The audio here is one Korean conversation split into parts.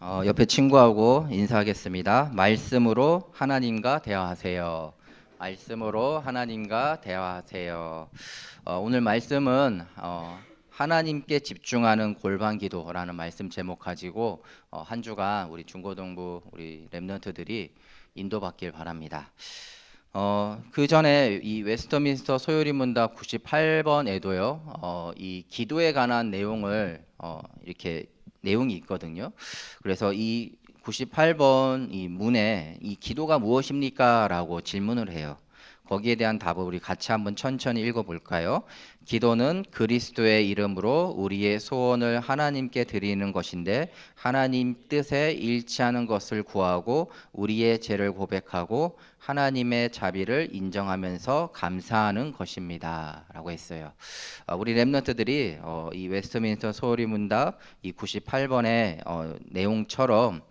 옆에 친구하고 인사하겠습니다. 말씀으로 하나님과 대화하세요. 말씀으로 하나님과 대화하세요. 오늘 말씀은 하나님께 집중하는 골방 기도라는 말씀 제목 가지고 한 주간 우리 중고등부 우리 렘넌트들이 인도받길 바랍니다. 그 전에 이 웨스터민스터 소요리 문답 98번에도요, 이 기도에 관한 내용을 이렇게 내용이 있거든요. 그래서 이 98번 이 문에 이 기도가 무엇입니까? 라고 질문을 해요. 거기에 대한 답을 우리 같이 한번 천천히 읽어볼까요? 기도는 그리스도의 이름으로 우리의 소원을 하나님께 드리는 것인데 하나님 뜻에 일치하는 것을 구하고 우리의 죄를 고백하고 하나님의 자비를 인정하면서 감사하는 것입니다. 라고 했어요. 우리 랩런트들이 이 웨스트민스터 소리 문답 이 98번의 내용처럼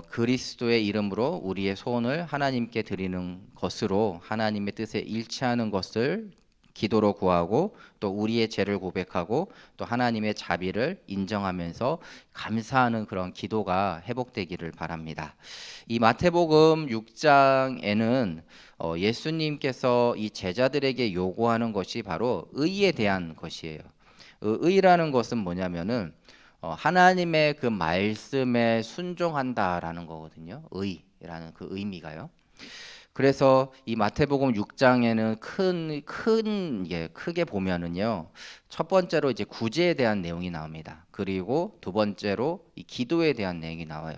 그리스도의 이름으로 우리의 소원을 하나님께 드리는 것으로 하나님의 뜻에 일치하는 것을 기도로 구하고 또 우리의 죄를 고백하고 또 하나님의 자비를 인정하면서 감사하는 그런 기도가 회복되기를 바랍니다. 이 마태복음 6장에는 예수님께서 이 제자들에게 요구하는 것이 바로 의에 대한 것이에요. 의라는 것은 뭐냐면은 하나님의 그 말씀에 순종한다라는 거거든요. 의라는 그 의미가요. 그래서 이 마태복음 6장에는 크게 보면은요. 첫 번째로 이제 구제에 대한 내용이 나옵니다. 그리고 두 번째로 이 기도에 대한 내용이 나와요.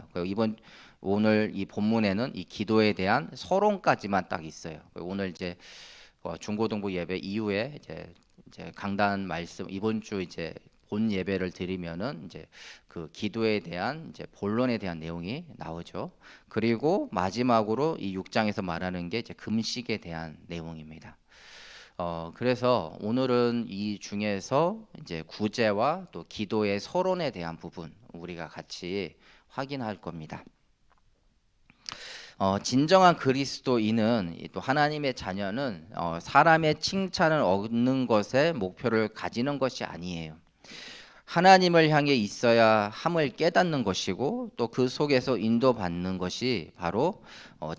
오늘 이 본문에는 이 기도에 대한 서론까지만 딱 있어요. 오늘 이제 중고등부 예배 이후에 이제 강단 말씀 이번 주 이제 본 예배를 드리면은 이제 그 기도에 대한 이제 본론에 대한 내용이 나오죠. 그리고 마지막으로 이 6장에서 말하는 게 이제 금식에 대한 내용입니다. 그래서 오늘은 이 중에서 이제 구제와 또 기도의 서론에 대한 부분 우리가 같이 확인할 겁니다. 진정한 그리스도인은 또 하나님의 자녀는 사람의 칭찬을 얻는 것에 목표를 가지는 것이 아니에요. 하나님을 향해 있어야 함을 깨닫는 것이고 또 그 속에서 인도받는 것이 바로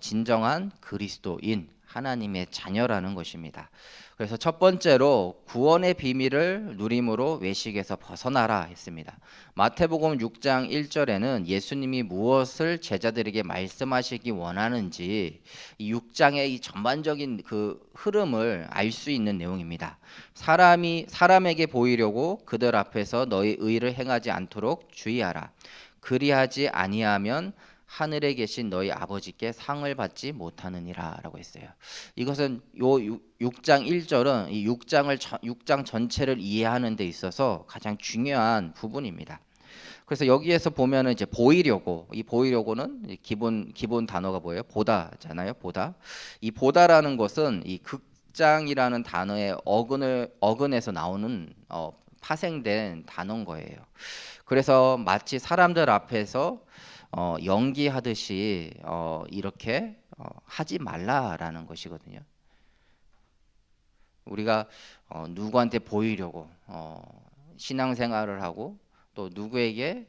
진정한 그리스도인 하나님의 자녀라는 것입니다. 그래서 첫 번째로 구원의 비밀을 누림으로 외식에서 벗어나라 했습니다. 마태복음 6장 1절에는 예수님이 무엇을 제자들에게 말씀하시기 원하는지 이 6장의 이 전반적인 그 흐름을 알 수 있는 내용입니다. 사람에게 보이려고 그들 앞에서 너희 의를 행하지 않도록 주의하라. 그리하지 아니하면 하늘에 계신 너희 아버지께 상을 받지 못하느니라라고 했어요. 이것은 요 6장 1절은 이 6장 전체를 이해하는 데 있어서 가장 중요한 부분입니다. 그래서 여기에서 보면은 이제 보이려고 이 보이려고는 기본 단어가 뭐예요? 보다잖아요. 보다. 이 보다라는 것은 이 극장이라는 단어의 어근에서 나오는 파생된 단어인 거예요. 그래서 마치 사람들 앞에서 연기하듯이 이렇게 하지 말라라는 것이거든요. 우리가 누구한테 보이려고 신앙생활을 하고 또 누구에게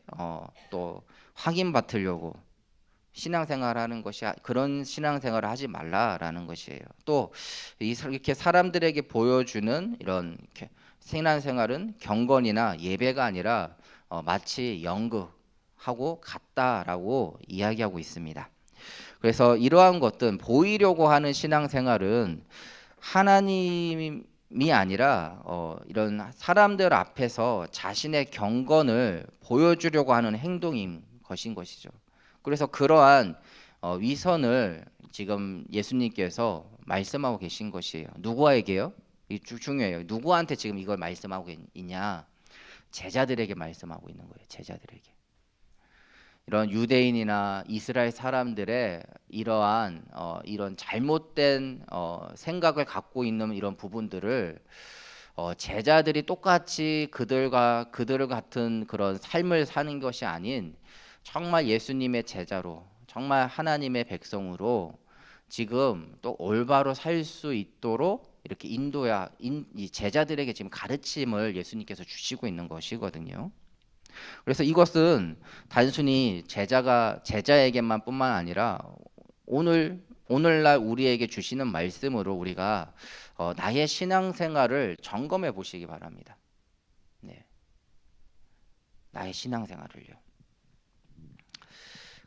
또 확인받으려고 신앙생활하는 것이 그런 신앙생활을 하지 말라라는 것이에요. 또 이렇게 사람들에게 보여주는 이런 신앙생활은 경건이나 예배가 아니라 마치 연극하고 같다라고 이야기하고 있습니다. 그래서 이러한 것들 보이려고 하는 신앙생활은 하나님이 아니라 이런 사람들 앞에서 자신의 경건을 보여주려고 하는 행동인 것이죠. 그래서 그러한 위선을 지금 예수님께서 말씀하고 계신 것이에요. 누구에게요? 이 중요해요. 누구한테 지금 이걸 말씀하고 있냐? 제자들에게 말씀하고 있는 거예요. 제자들에게. 이런 유대인이나 이스라엘 사람들의 이러한 이런 잘못된 생각을 갖고 있는 이런 부분들을 제자들이 똑같이 그들 같은 그런 삶을 사는 것이 아닌 정말 예수님의 제자로 정말 하나님의 백성으로 지금 또 올바로 살 수 있도록 이렇게 이 제자들에게 지금 가르침을 예수님께서 주시고 있는 것이거든요. 그래서 이것은 단순히 제자가 제자에게만 뿐만 아니라 오늘날 우리에게 주시는 말씀으로 우리가 나의 신앙생활을 점검해 보시기 바랍니다. 네, 나의 신앙생활을요.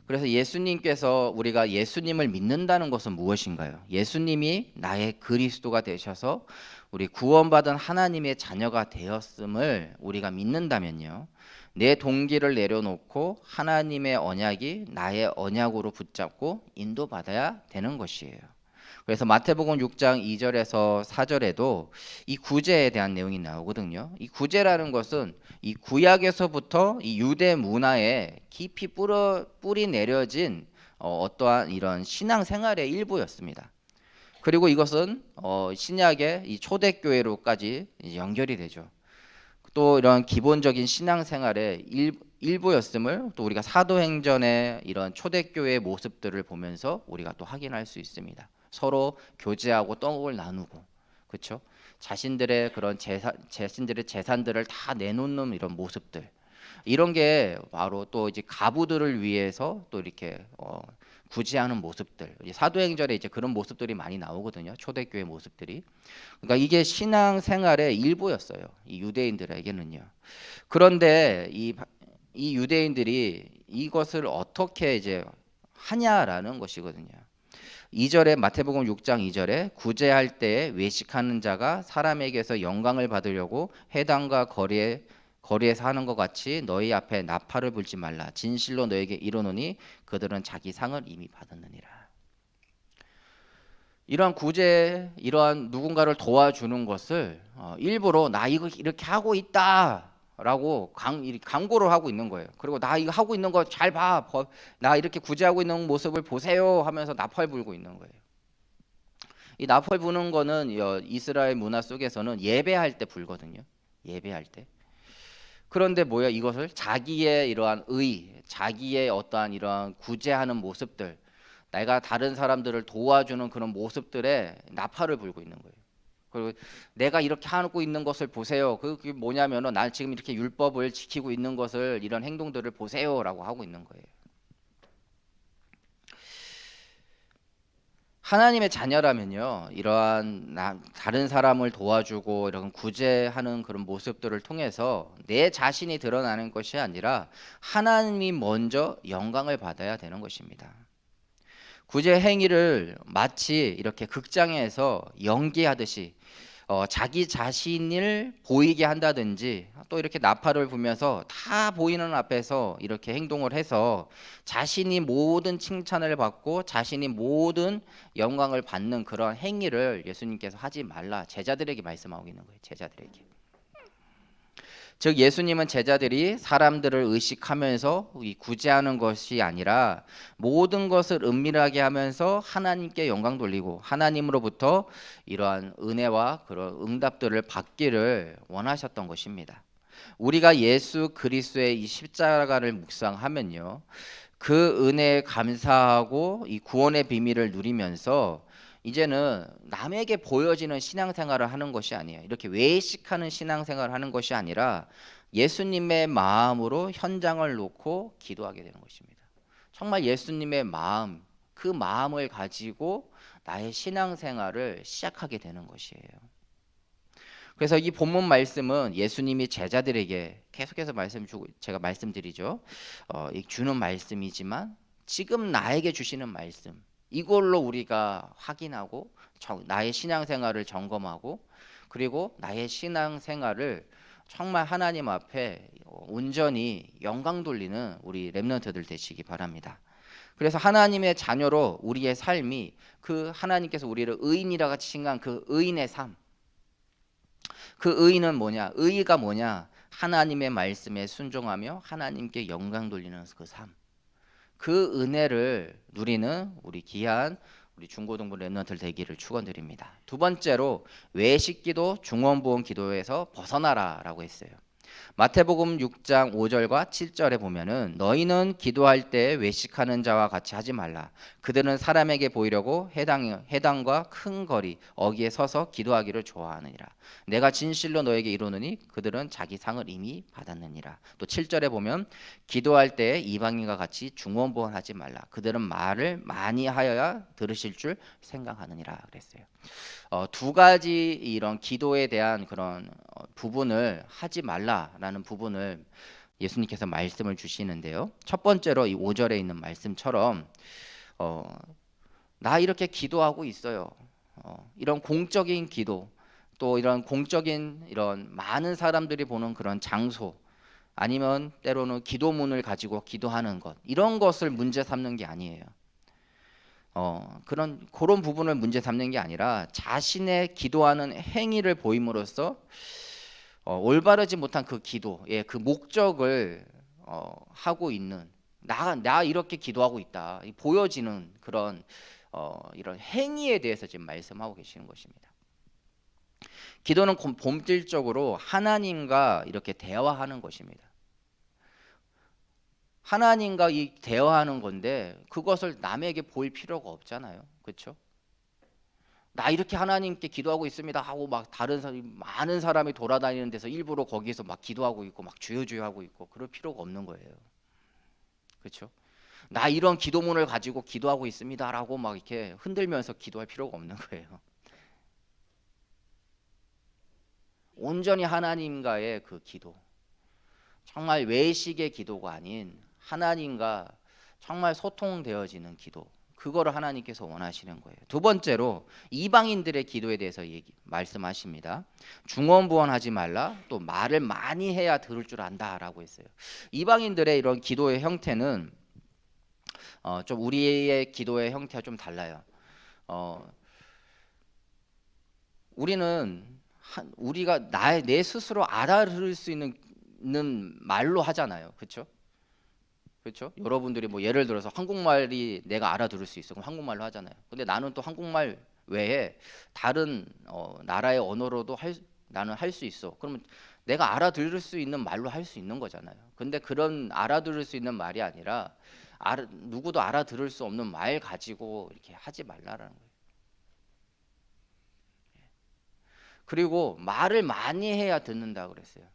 그래서 예수님께서 우리가 예수님을 믿는다는 것은 무엇인가요? 예수님이 나의 그리스도가 되셔서 우리 구원받은 하나님의 자녀가 되었음을 우리가 믿는다면요, 내 동기를 내려놓고 하나님의 언약이 나의 언약으로 붙잡고 인도받아야 되는 것이에요. 그래서 마태복음 6장 2절에서 4절에도 이 구제에 대한 내용이 나오거든요. 이 구제라는 것은 이 구약에서부터 이 유대 문화에 깊이 뿌리 내려진 어떠한 이런 신앙 생활의 일부였습니다. 그리고 이것은 신약의 이 초대교회로까지 연결이 되죠. 또 이런 기본적인 신앙 생활의 일부였음을 또 우리가 사도행전의 이런 초대교회의 모습들을 보면서 우리가 또 확인할 수 있습니다. 서로 교제하고 떡을 나누고, 그렇죠? 자신들의 그런 자신들의 재산들을 다 내놓는 이런 모습들, 이런 게 바로 또 이제 가부들을 위해서 또 이렇게 구제하는 모습들, 사도행전에 이제 그런 모습들이 많이 나오거든요. 초대교회 모습들이. 그러니까 이게 신앙생활의 일부였어요, 이 유대인들에게는요. 그런데 이 유대인들이 이것을 어떻게 이제 하냐라는 것이거든요. 2절에 마태복음 6장 2절에 구제할 때에 외식하는 자가 사람에게서 영광을 받으려고 회당과 거리에서 하는 것 같이 너희 앞에 나팔을 불지 말라. 진실로 너에게 이르노니 그들은 자기 상을 이미 받았느니라. 이러한 구제, 이러한 누군가를 도와주는 것을 일부러 나 이거 이렇게 하고 있다라고 광고를 하고 있는 거예요. 그리고 나 이거 하고 있는 거 잘 봐, 나 이렇게 구제하고 있는 모습을 보세요 하면서 나팔 불고 있는 거예요. 이 나팔 부는 거는 이스라엘 문화 속에서는 예배할 때 불거든요. 예배할 때. 그런데 뭐야, 이것을 자기의 이러한 자기의 어떠한 이러한 구제하는 모습들, 내가 다른 사람들을 도와주는 그런 모습들에 나팔을 불고 있는 거예요. 그리고 내가 이렇게 하고 있는 것을 보세요. 그게 뭐냐면은 난 지금 이렇게 율법을 지키고 있는 것을, 이런 행동들을 보세요라고 하고 있는 거예요. 하나님의 자녀라면요, 이러한 다른 사람을 도와주고 이런 구제하는 그런 모습들을 통해서 내 자신이 드러나는 것이 아니라 하나님이 먼저 영광을 받아야 되는 것입니다. 구제 행위를 마치 이렇게 극장에서 연기하듯이 자기 자신을 보이게 한다든지, 또 이렇게 나팔을 불면서 다 보이는 앞에서 이렇게 행동을 해서 자신이 모든 칭찬을 받고 자신이 모든 영광을 받는 그런 행위를 예수님께서 하지 말라, 제자들에게 말씀하고 있는 거예요. 제자들에게. 즉 예수님은 제자들이 사람들을 의식하면서 구제하는 것이 아니라 모든 것을 은밀하게 하면서 하나님께 영광 돌리고 하나님으로부터 이러한 은혜와 그런 응답들을 받기를 원하셨던 것입니다. 우리가 예수 그리스도의 이 십자가를 묵상하면요, 그 은혜에 감사하고 이 구원의 비밀을 누리면서 이제는 남에게 보여지는 신앙생활을 하는 것이 아니에요. 이렇게 외식하는 신앙생활을 하는 것이 아니라 예수님의 마음으로 현장을 놓고 기도하게 되는 것입니다. 정말 예수님의 마음, 그 마음을 가지고 나의 신앙생활을 시작하게 되는 것이에요. 그래서 이 본문 말씀은 예수님이 제자들에게 계속해서 제가 말씀드리죠. 주는 말씀이지만 지금 나에게 주시는 말씀, 이걸로 우리가 확인하고 나의 신앙생활을 점검하고, 그리고 나의 신앙생활을 정말 하나님 앞에 온전히 영광 돌리는 우리 렘넌트들 되시기 바랍니다. 그래서 하나님의 자녀로 우리의 삶이 그 하나님께서 우리를 의인이라 같이 칭한 그 의인의 삶, 그 의인은 뭐냐? 의의가 뭐냐? 하나님의 말씀에 순종하며 하나님께 영광 돌리는 그 삶, 그 은혜를 누리는 우리 귀한 우리 중고등부 렘넌트들 되기를 축원드립니다. 두 번째로 외식기도 중원보험 기도에서 벗어나라라고 했어요. 마태복음 6장 5절과 7절에 보면은 너희는 기도할 때 외식하는 자와 같이 하지 말라. 그들은 사람에게 보이려고 회당과 큰 거리 어귀에 서서 기도하기를 좋아하느니라. 내가 진실로 너에게 이르노니 그들은 자기 상을 이미 받았느니라. 또 7절에 보면 기도할 때 이방인과 같이 중언부언하지 말라. 그들은 말을 많이 하여야 들으실 줄 생각하느니라 그랬어요. 두 가지 이런 기도에 대한 그런 부분을 하지 말라라는 부분을 예수님께서 말씀을 주시는데요. 첫 번째로 이 5절에 있는 말씀처럼 나 이렇게 기도하고 있어요. 이런 공적인 기도, 또 이런 공적인 이런 많은 사람들이 보는 그런 장소, 아니면 때로는 기도문을 가지고 기도하는 것, 이런 것을 문제 삼는 게 아니에요. 그런 부분을 문제 삼는 게 아니라 자신의 기도하는 행위를 보임으로써 올바르지 못한 그 기도의 그 목적을 하고 있는 나 이렇게 기도하고 있다 보여지는 그런 이런 행위에 대해서 지금 말씀하고 계시는 것입니다. 기도는 본질적으로 하나님과 이렇게 대화하는 것입니다. 하나님과 이 대화하는 건데 그것을 남에게 보일 필요가 없잖아요. 그렇죠? 나 이렇게 하나님께 기도하고 있습니다 하고 막 다른 사람 많은 사람이 돌아다니는 데서 일부러 거기서 막 기도하고 있고 막 주여 하고 있고 그럴 필요가 없는 거예요. 그렇죠? 나 이런 기도문을 가지고 기도하고 있습니다라고 막 이렇게 흔들면서 기도할 필요가 없는 거예요. 온전히 하나님과의 그 기도, 정말 외식의 기도가 아닌 하나님과 정말 소통되어지는 기도, 그거를 하나님께서 원하시는 거예요. 두 번째로 이방인들의 기도에 대해서 말씀하십니다. 중언부언하지 말라, 또 말을 많이 해야 들을 줄 안다라고 했어요. 이방인들의 이런 기도의 형태는 좀 우리의 기도의 형태가 좀 달라요. 우리가 내 스스로 알아들을 수 있는 말로 하잖아요. 그렇죠? 그렇죠? 여러분들이 뭐 예를 들어서 한국말이 내가 알아들을 수 있어. 그럼 한국말로 하잖아요. 근데 나는 또 한국말 외에 다른 나라의 언어로도 나는 할 수 있어. 그러면 내가 알아들을 수 있는 말로 할 수 있는 거잖아요. 근데 그런 알아들을 수 있는 말이 아니라 누구도 알아들을 수 없는 말 가지고 이렇게 하지 말라라는 거예요. 그리고 말을 많이 해야 듣는다 그랬어요.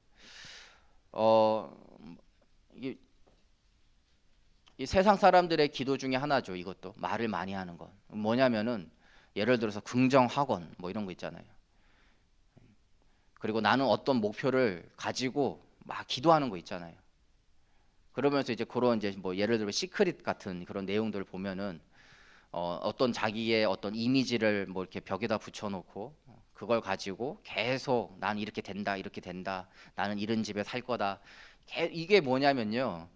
이 세상 사람들의 기도 중에 하나죠. 이것도 말을 많이 하는 건 뭐냐면은 예를 들어서 긍정 학원 뭐 이런 거 있잖아요. 그리고 나는 어떤 목표를 가지고 막 기도하는 거 있잖아요. 그러면서 이제 그런 이제 뭐 예를 들어 시크릿 같은 그런 내용들을 보면은 어떤 자기의 어떤 이미지를 뭐 이렇게 벽에다 붙여놓고 그걸 가지고 계속 난 이렇게 된다 이렇게 된다 나는 이런 집에 살 거다. 이게 뭐냐면요.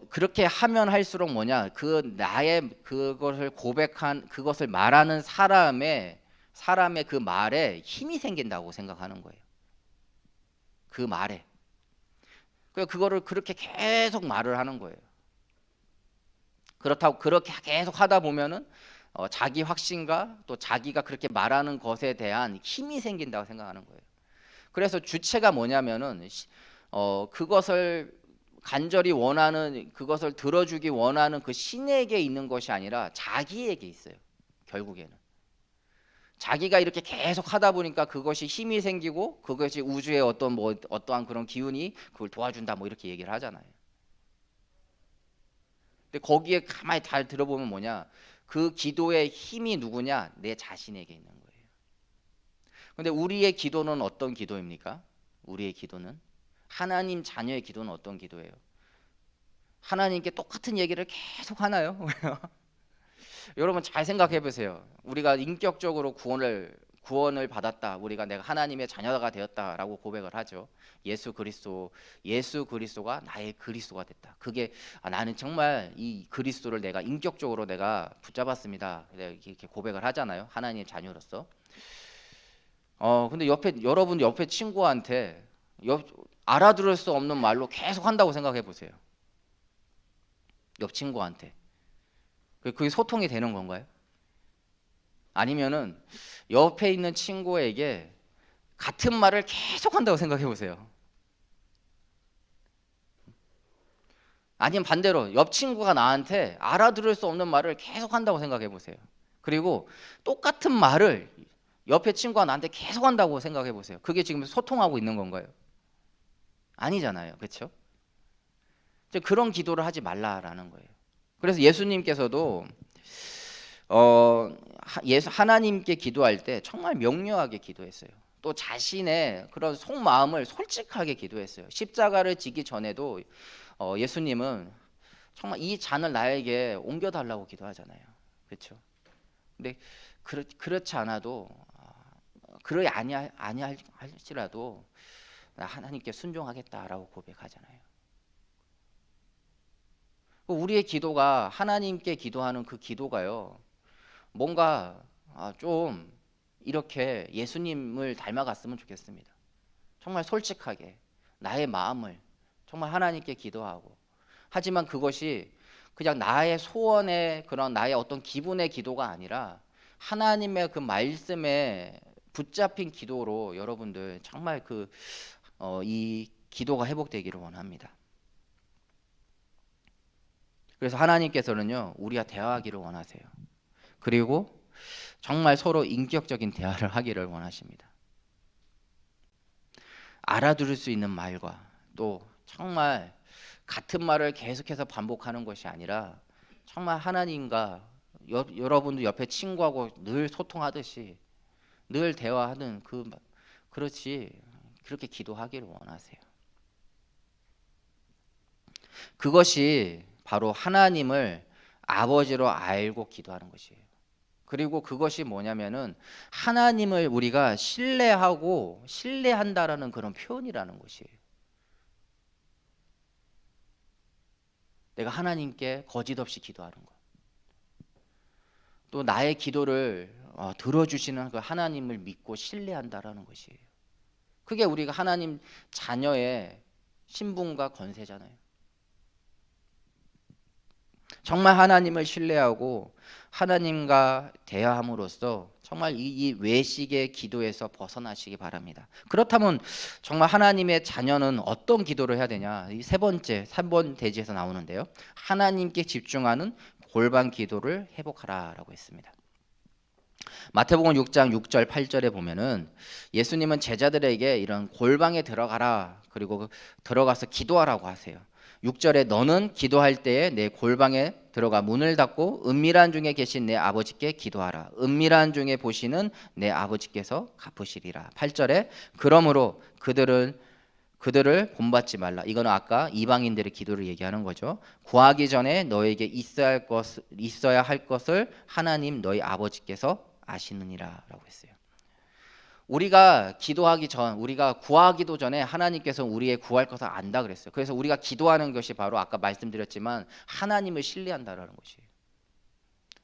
그렇게 하면 할수록 뭐냐 그 나의 그것을 고백한 그것을 말하는 사람의 그 말에 힘이 생긴다고 생각하는 거예요. 그 말에 그거를 그렇게 계속 말을 하는 거예요. 그렇다고 그렇게 계속 하다 보면은 자기 확신과 또 자기가 그렇게 말하는 것에 대한 힘이 생긴다고 생각하는 거예요. 그래서 주체가 뭐냐면은 그것을 간절히 원하는 그것을 들어주기 원하는 그 신에게 있는 것이 아니라 자기에게 있어요. 결국에는 자기가 이렇게 계속 하다 보니까 그것이 힘이 생기고 그것이 우주의 어떠한 그런 기운이 그걸 도와준다 뭐 이렇게 얘기를 하잖아요. 근데 거기에 가만히 잘 들어보면 뭐냐 그 기도의 힘이 누구냐 내 자신에게 있는 거예요. 근데 우리의 기도는 어떤 기도입니까? 우리의 기도는 하나님 자녀의 기도는 어떤 기도예요? 하나님께 똑같은 얘기를 계속 하나요? 여러분 잘 생각해 보세요. 우리가 인격적으로 구원을 받았다. 우리가 내가 하나님의 자녀가 되었다라고 고백을 하죠. 예수 그리스도가 나의 그리스도가 됐다. 그게 나는 정말 이 그리스도를 내가 인격적으로 내가 붙잡았습니다. 이렇게 고백을 하잖아요. 하나님의 자녀로서. 근데 여러분 옆에 친구한테 알아들을 수 없는 말로 계속 한다고 생각해 보세요. 옆 친구한테. 그게 소통이 되는 건가요? 아니면은 옆에 있는 친구에게 같은 말을 계속 한다고 생각해 보세요. 아니면 반대로 옆 친구가 나한테 알아들을 수 없는 말을 계속 한다고 생각해 보세요. 그리고 똑같은 말을 옆에 친구가 나한테 계속 한다고 생각해 보세요. 그게 지금 소통하고 있는 건가요? 아니잖아요. 그렇죠? 그런 기도를 하지 말라라는 거예요. 그래서 예수님께서도 하나님께 기도할 때 정말 명료하게 기도했어요. 또 자신의 그런 속마음을 솔직하게 기도했어요. 십자가를 지기 전에도 예수님은 정말 이 잔을 나에게 옮겨달라고 기도하잖아요. 그렇죠? 근데 그렇지 않아도 그러지 아니할지라도 나 하나님께 순종하겠다라고 고백하잖아요. 우리의 기도가 하나님께 기도하는 그 기도가요. 뭔가 좀 이렇게 예수님을 닮아갔으면 좋겠습니다. 정말 솔직하게 나의 마음을 정말 하나님께 기도하고, 하지만 그것이 그냥 나의 소원의 그런 나의 어떤 기분의 기도가 아니라 하나님의 그 말씀에 붙잡힌 기도로 여러분들 정말 이 기도가 회복되기를 원합니다. 그래서 하나님께서는요, 우리와 대화하기를 원하세요. 그리고 정말 서로 인격적인 대화를 하기를 원하십니다. 알아들을 수 있는 말과 또 정말 같은 말을 계속해서 반복하는 것이 아니라 정말 하나님과 여러분도 옆에 친구하고 늘 소통하듯이 늘 대화하는 그렇게 기도하기를 원하세요. 그것이 바로 하나님을 아버지로 알고 기도하는 것이에요. 그리고 그것이 뭐냐면은 하나님을 우리가 신뢰하고 신뢰한다라는 그런 표현이라는 것이에요. 내가 하나님께 거짓 없이 기도하는 것. 또 나의 기도를 들어주시는 그 하나님을 믿고 신뢰한다라는 것이에요. 그게 우리가 하나님 자녀의 신분과 권세잖아요. 정말 하나님을 신뢰하고 하나님과 대화함으로써 정말 이 외식의 기도에서 벗어나시기 바랍니다. 그렇다면 정말 하나님의 자녀는 어떤 기도를 해야 되냐? 이 세 번째 3번 대지에서 나오는데요. 하나님께 집중하는 골방 기도를 회복하라라고 했습니다. 마태복음 6장 6절 8절에 보면은 예수님은 제자들에게 이런 골방에 들어가라, 그리고 들어가서 기도하라고 하세요. 6절에 너는 기도할 때에 내 골방에 들어가 문을 닫고 은밀한 중에 계신 내 아버지께 기도하라. 은밀한 중에 보시는 내 아버지께서 갚으시리라. 8절에 그러므로 그들을 본받지 말라. 이거는 아까 이방인들의 기도를 얘기하는 거죠. 구하기 전에 너에게 있어야 할 것을 하나님 너희 아버지께서 아시느니라라고 했어요. 우리가 우리가 구하기도 전에 하나님께서 우리의 구할 것을 안다 그랬어요. 그래서 우리가 기도하는 것이 바로 아까 말씀드렸지만 하나님을 신뢰한다라는 것이에요.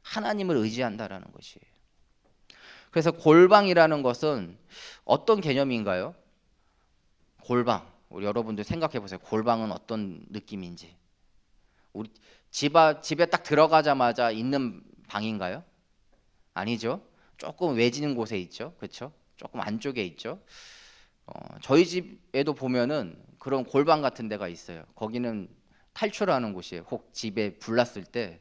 하나님을 의지한다라는 것이에요. 그래서 골방이라는 것은 어떤 개념인가요? 골방. 우리 여러분들 생각해 보세요. 골방은 어떤 느낌인지. 우리 집에 딱 들어가자마자 있는 방인가요? 아니죠. 조금 외지는 곳에 있죠. 그렇죠? 조금 안쪽에 있죠. 저희 집에도 보면은 그런 골방 같은 데가 있어요. 거기는 탈출하는 곳이에요. 혹 집에 불 났을 때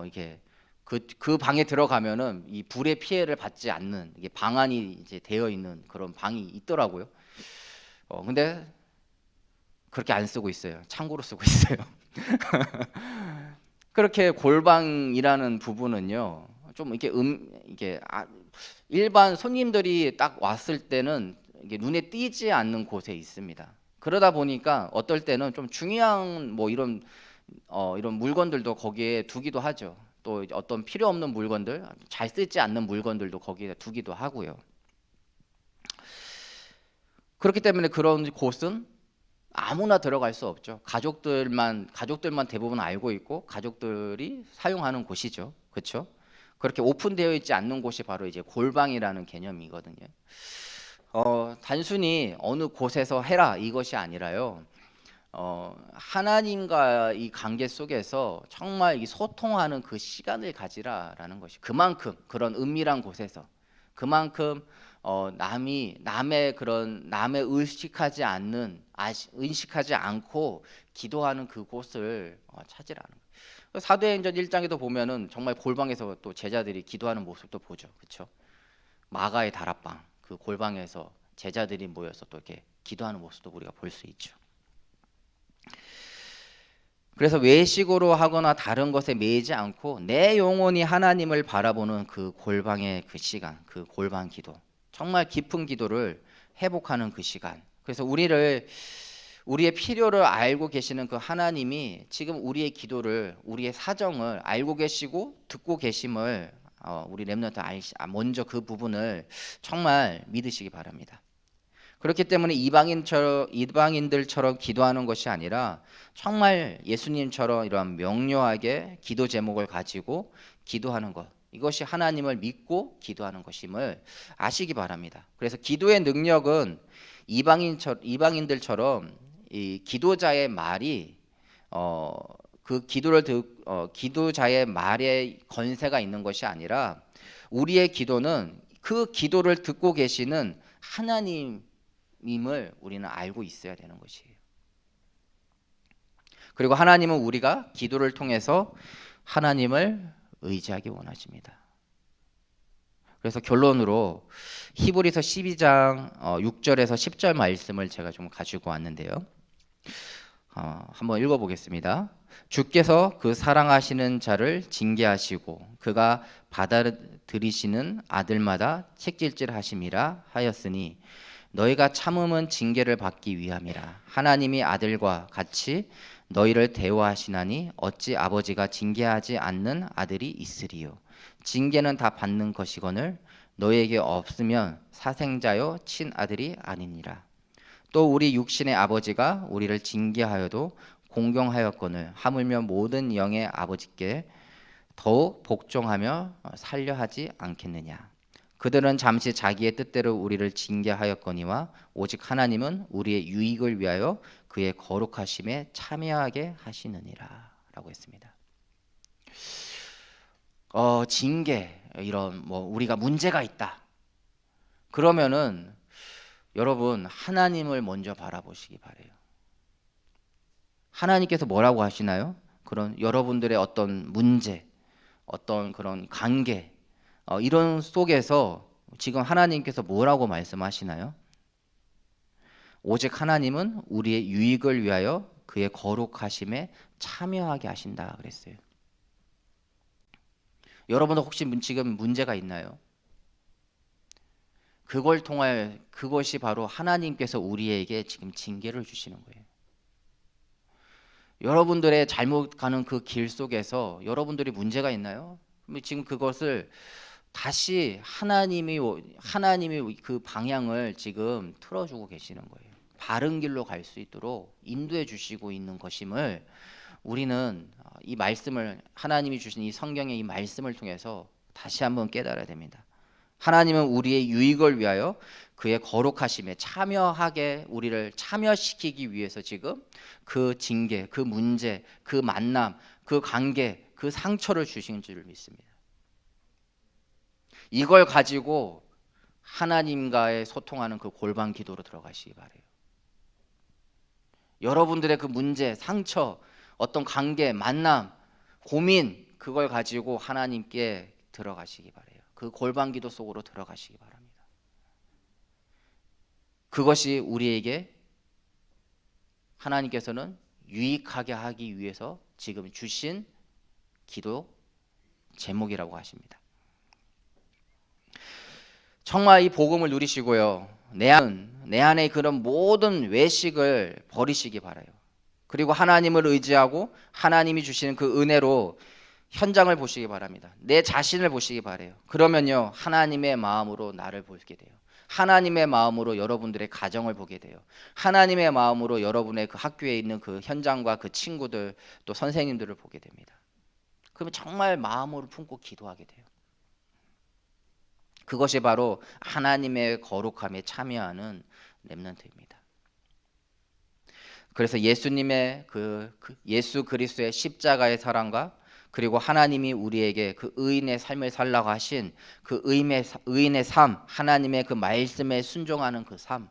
이게 그 방에 들어가면은 이 불의 피해를 받지 않는 이게 방안이 이제 되어 있는 그런 방이 있더라고요. 근데 그렇게 안 쓰고 있어요. 창고로 쓰고 있어요. 그렇게 골방이라는 부분은요, 좀 이게 일반 손님들이 딱 왔을 때는 이게 눈에 띄지 않는 곳에 있습니다. 그러다 보니까 어떨 때는 좀 중요한 이런 물건들도 거기에 두기도 하죠. 또 어떤 필요 없는 물건들, 잘 쓰지 않는 물건들도 거기에 두기도 하고요. 그렇기 때문에 그런 곳은 아무나 들어갈 수 없죠. 가족들만 대부분 알고 있고 가족들이 사용하는 곳이죠. 그렇죠? 그렇게 오픈되어 있지 않는 곳이 바로 이제 골방이라는 개념이거든요. 단순히 어느 곳에서 해라 이것이 아니라요. 하나님과 이 관계 속에서 정말 이 소통하는 그 시간을 가지라라는 것이, 그만큼 그런 은밀한 곳에서 그만큼 남의 의식하지 않고 기도하는 그곳을 찾으라는 거예요. 사도행전 1장에도 보면은 정말 골방에서 또 제자들이 기도하는 모습도 보죠, 그렇죠? 마가의 다락방, 그 골방에서 제자들이 모여서 또 이렇게 기도하는 모습도 우리가 볼 수 있죠. 그래서 외식으로 하거나 다른 것에 매이지 않고 내 영혼이 하나님을 바라보는 그 골방의 그 시간, 그 골방 기도, 정말 깊은 기도를 회복하는 그 시간. 그래서 우리의 필요를 알고 계시는 그 하나님이 지금 우리의 기도를, 우리의 사정을 알고 계시고 듣고 계심을 우리 렘넌트 먼저 그 부분을 정말 믿으시기 바랍니다. 그렇기 때문에 이방인들처럼 기도하는 것이 아니라 정말 예수님처럼 이러한 명료하게 기도 제목을 가지고 기도하는 것, 이것이 하나님을 믿고 기도하는 것임을 아시기 바랍니다. 그래서 기도의 능력은 이방인들처럼 이 기도자의 말이 그 기도자의 말에 건세가 있는 것이 아니라 우리의 기도는 그 기도를 듣고 계시는 하나님임을 우리는 알고 있어야 되는 것이에요. 그리고 하나님은 우리가 기도를 통해서 하나님을 의지하기 원하십니다. 그래서 결론으로 히브리서 12장 6절에서 10절 말씀을 제가 좀 가지고 왔는데요. 한번 읽어보겠습니다. 주께서 그 사랑하시는 자를 징계하시고 그가 받아들이시는 아들마다 책질질하심이라 하였으니 너희가 참음은 징계를 받기 위함이라. 하나님이 아들과 같이 너희를 대우하시나니 어찌 아버지가 징계하지 않는 아들이 있으리요. 징계는 다 받는 것이거늘 너희에게 없으면 사생자요 친아들이 아니니라. 또 우리 육신의 아버지가 우리를 징계하여도 공경하였거늘 하물며 모든 영의 아버지께 더욱 복종하며 살려 하지 않겠느냐. 그들은 잠시 자기의 뜻대로 우리를 징계하였거니와 오직 하나님은 우리의 유익을 위하여 그의 거룩하심에 참여하게 하시느니라 라고 했습니다. 징계, 이런 우리가 문제가 있다 그러면은 여러분 하나님을 먼저 바라보시기 바래요. 하나님께서 뭐라고 하시나요? 그런 여러분들의 어떤 문제, 어떤 그런 관계, 이런 속에서 지금 하나님께서 뭐라고 말씀하시나요? 오직 하나님은 우리의 유익을 위하여 그의 거룩하심에 참여하게 하신다 그랬어요. 여러분도 혹시 지금 문제가 있나요? 그걸 통하여 그것이 바로 하나님께서 우리에게 지금 징계를 주시는 거예요. 여러분들의 잘못 가는 그 길 속에서 여러분들이 문제가 있나요? 지금 그것을 다시 하나님이 그 방향을 지금 틀어주고 계시는 거예요. 바른 길로 갈 수 있도록 인도해 주시고 있는 것임을 우리는 이 말씀을, 하나님이 주신 이 성경의 이 말씀을 통해서 다시 한번 깨달아야 됩니다. 하나님은 우리의 유익을 위하여 그의 거룩하심에 참여하게 우리를 참여시키기 위해서 지금 그 징계, 그 문제, 그 만남, 그 관계, 그 상처를 주신 줄 믿습니다. 이걸 가지고 하나님과의 소통하는 그 골방 기도로 들어가시기 바래요. 여러분들의 그 문제, 상처, 어떤 관계, 만남, 고민, 그걸 가지고 하나님께 들어가시기 바래요. 그 골방 기도 속으로 들어가시기 바랍니다. 그것이 우리에게 하나님께서는 유익하게 하기 위해서 지금 주신 기도 제목이라고 하십니다. 정말 이 복음을 누리시고요. 내 안에 그런 모든 외식을 버리시기 바라요. 그리고 하나님을 의지하고 하나님이 주시는 그 은혜로 현장을 보시기 바랍니다. 내 자신을 보시기 바라요. 그러면요, 하나님의 마음으로 나를 보게 돼요. 하나님의 마음으로 여러분들의 가정을 보게 돼요. 하나님의 마음으로 여러분의 그 학교에 있는 그 현장과 그 친구들, 또 선생님들을 보게 됩니다. 그러면 정말 마음으로 품고 기도하게 돼요. 그것이 바로 하나님의 거룩함에 참여하는 렘넌트입니다. 그래서 예수님의 예수 그리스도의 십자가의 사랑과 그리고 하나님이 우리에게 그 의인의 삶을 살라고 하신 그 의인의 삶, 하나님의 그 말씀에 순종하는 그 삶,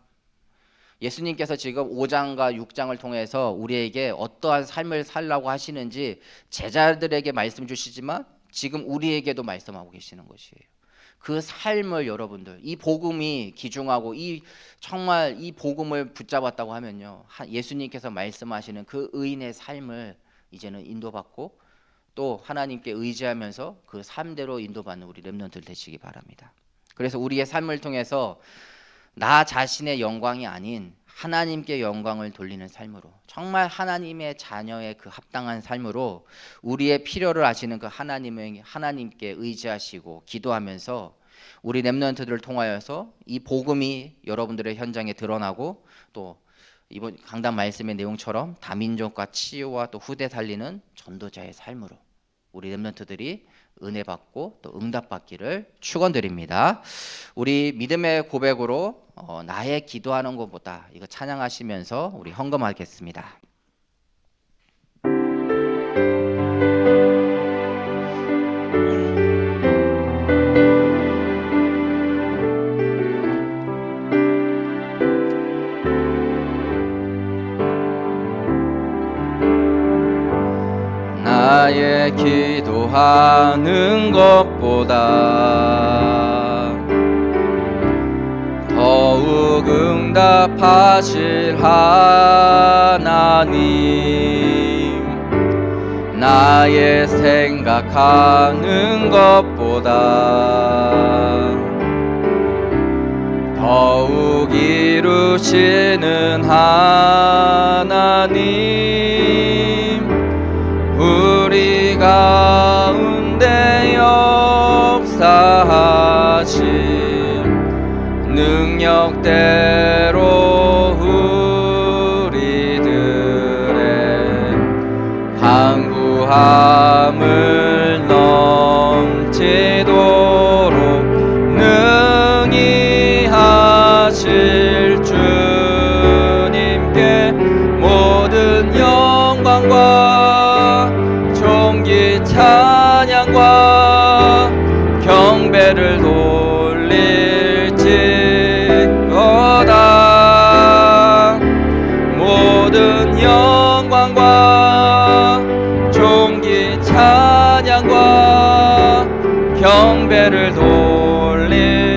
예수님께서 지금 5장과 6장을 통해서 우리에게 어떠한 삶을 살라고 하시는지 제자들에게 말씀 주시지만 지금 우리에게도 말씀하고 계시는 것이에요. 그 삶을 여러분들, 이 복음이 기중하고 정말 이 복음을 붙잡았다고 하면요, 예수님께서 말씀하시는 그 의인의 삶을 이제는 인도받고 또 하나님께 의지하면서 그 삶대로 인도받는 우리 렘넌트들 되시기 바랍니다. 그래서 우리의 삶을 통해서 나 자신의 영광이 아닌 하나님께 영광을 돌리는 삶으로, 정말 하나님의 자녀의 그 합당한 삶으로 우리의 필요를 아시는 그 하나님께 의지하시고 기도하면서 우리 렘넌트들을 통하여서 이 복음이 여러분들의 현장에 드러나고 또 이번 강단 말씀의 내용처럼 다민족과 치유와 또 후대 살리는 전도자의 삶으로 우리 렘넌트들이 은혜 받고 또 응답 받기를 축원드립니다. 우리 믿음의 고백으로 나의 기도하는 것보다 이거 찬양하시면서 우리 헌금하겠습니다. 나의 기도하는 것보다 더욱 응답하실 하나님, 나의 생각하는 것보다 더욱 이루시는 하나님, 우리 가운데 역사하신 능력대로 우리들의 간구함을 넘치도록 능히 하실 주님께 모든 영광과 존귀 찬양과 경배를 돌릴지어다. 모든 영광과 존귀 찬양과 경배를 돌릴지어다.